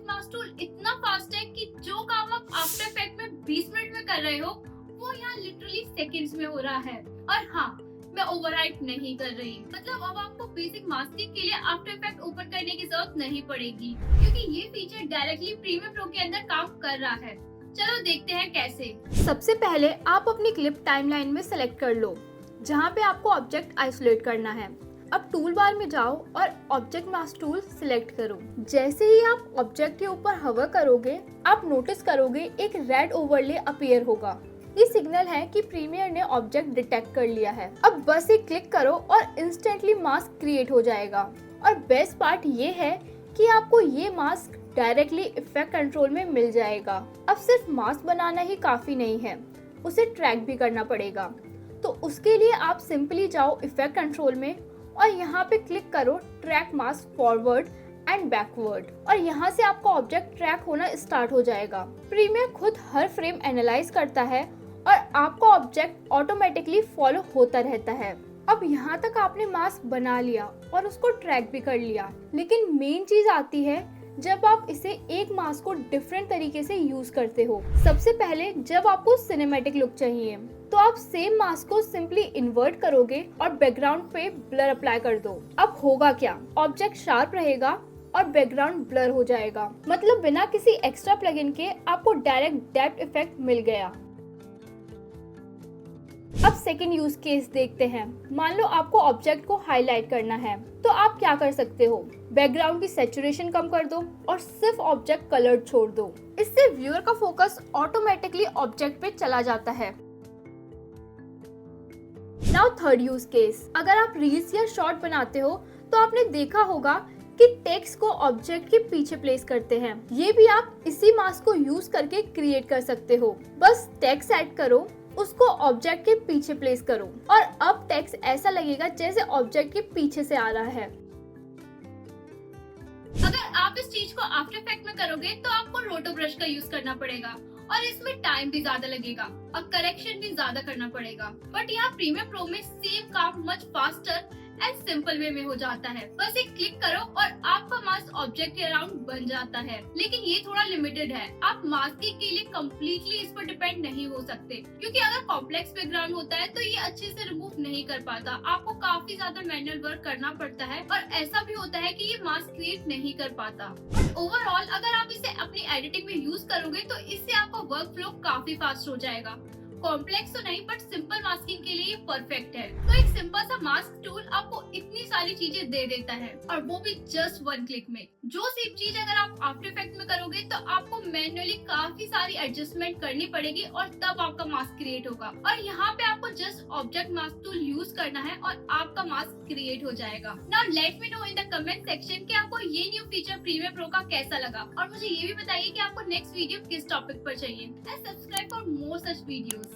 Mask tool इतना fast है कि जो काम आप आफ्टर इफेक्ट में 20 मिनट में कर रहे हो वो यहाँ लिटरली सेकंड्स में हो रहा है। और हाँ, मैं ओवरराइट नहीं कर रही, मतलब अब आपको बेसिक मास्किंग के लिए आफ्टर इफेक्ट ओपन करने की जरूरत नहीं पड़ेगी, क्योंकि ये फीचर डायरेक्टली प्रीमियर प्रो के अंदर काम कर रहा है। चलो देखते हैं कैसे। सबसे पहले आप अपनी क्लिप टाइमलाइन में सेलेक्ट कर लो जहाँ पे आपको ऑब्जेक्ट आइसोलेट करना है। अब टूल बार में जाओ और ऑब्जेक्ट मास्क टूल सिलेक्ट करो। जैसे ही आप ऑब्जेक्ट के ऊपर हवर करोगे आप नोटिस करोगे एक रेड ओवरले अपीयर होगा। ये सिग्नल है कि प्रीमियर ने ऑब्जेक्ट डिटेक्ट कर लिया है। अब बस एक क्लिक करो और इंस्टेंटली मास्क क्रिएट हो जाएगा। और बेस्ट पार्ट ये है कि आपको ये मास्क डायरेक्टली इफेक्ट कंट्रोल में मिल जाएगा। अब सिर्फ मास्क बनाना ही काफी नहीं है, उसे ट्रैक भी करना पड़ेगा। तो उसके लिए आप सिंपली जाओ इफेक्ट कंट्रोल में और यहाँ पे क्लिक करो track mask forward and backward, और यहाँ से आपका ऑब्जेक्ट ट्रैक होना स्टार्ट हो जाएगा। प्रीमियर खुद हर फ्रेम एनालाइज करता है और आपका ऑब्जेक्ट ऑटोमेटिकली फॉलो होता रहता है। अब यहाँ तक आपने मास्क बना लिया और उसको ट्रैक भी कर लिया, लेकिन मेन चीज आती है जब आप इसे एक मास्क को डिफरेंट तरीके से यूज करते हो। सबसे पहले जब आपको सिनेमैटिक लुक चाहिए तो आप सेम मास्क को सिंपली इन्वर्ट करोगे और बैकग्राउंड पे ब्लर अप्लाई कर दो। अब होगा क्या, ऑब्जेक्ट शार्प रहेगा और बैकग्राउंड ब्लर हो जाएगा, मतलब बिना किसी एक्स्ट्रा प्लगइन के आपको डायरेक्ट डेप्थ इफेक्ट मिल गया। अब सेकंड यूज केस देखते हैं। मान लो आपको ऑब्जेक्ट को हाईलाइट करना है, तो आप क्या कर सकते हो, बैकग्राउंड की सैचुरेशन कम कर दो और सिर्फ ऑब्जेक्ट कलर्ड छोड़ दो। इससे व्यूअर का फोकस ऑटोमेटिकली ऑब्जेक्ट पे चला जाता है। नाउ थर्ड यूज केस, अगर आप रील्स या शॉर्ट बनाते हो तो आपने देखा होगा कि टेक्स्ट को ऑब्जेक्ट के पीछे प्लेस करते हैं। ये भी आप इसी मास्क को यूज करके क्रिएट कर सकते हो। बस टेक्स्ट ऐड करो, उसको ऑब्जेक्ट के पीछे प्लेस करो और अब टेक्स्ट ऐसा लगेगा जैसे ऑब्जेक्ट के पीछे से आ रहा है। अगर आप इस चीज को आफ्टर इफेक्ट में करोगे तो आपको रोटो ब्रश का यूज करना पड़ेगा और इसमें टाइम भी ज्यादा लगेगा और करेक्शन भी ज्यादा करना पड़ेगा। बट यहाँ प्रीमियर प्रो में सेम काम much faster and simple way में हो जाता है। बस एक क्लिक करो और आपका मास्क ऑब्जेक्ट के अराउंड बन जाता है। लेकिन ये थोड़ा लिमिटेड है, आप मास्किंग के लिए कम्प्लीटली इस पर डिपेंड नहीं हो सकते, क्योंकि अगर कॉम्प्लेक्स बैकग्राउंड होता है तो ये अच्छे से रिमूव नहीं कर पाता। आपको काफी ज्यादा मैनुअल वर्क करना पड़ता है और ऐसा भी होता है कि ये मास्क क्रिएट नहीं कर पाता। बट ओवरऑल अगर आप इसे अपनी एडिटिंग में यूज करोगे तो इससे आपका वर्क फ्लो काफी फास्ट हो जाएगा। कॉम्प्लेक्स तो नहीं, बट सिंपल मास्किंग के लिए ये परफेक्ट है। तो एक सिंपल सा मास्क टूल आपको इतनी सारी चीजें दे देता है, और वो भी जस्ट वन क्लिक में। जो सेम चीज अगर आप आफ्टर इफेक्ट में करोगे तो आपको मैन्युअली काफी सारी एडजस्टमेंट करनी पड़ेगी और तब आपका मास्क क्रिएट होगा। और यहाँ पे आपको just object mask tool use करना है और आपका मास्क क्रिएट हो जाएगा। Now let me know in the comment section कि आपको ये न्यू फीचर प्रीमियर प्रो का कैसा लगा, और मुझे ये भी बताइए कि आपको नेक्स्ट वीडियो किस टॉपिक पर चाहिए। And subscribe for more such videos.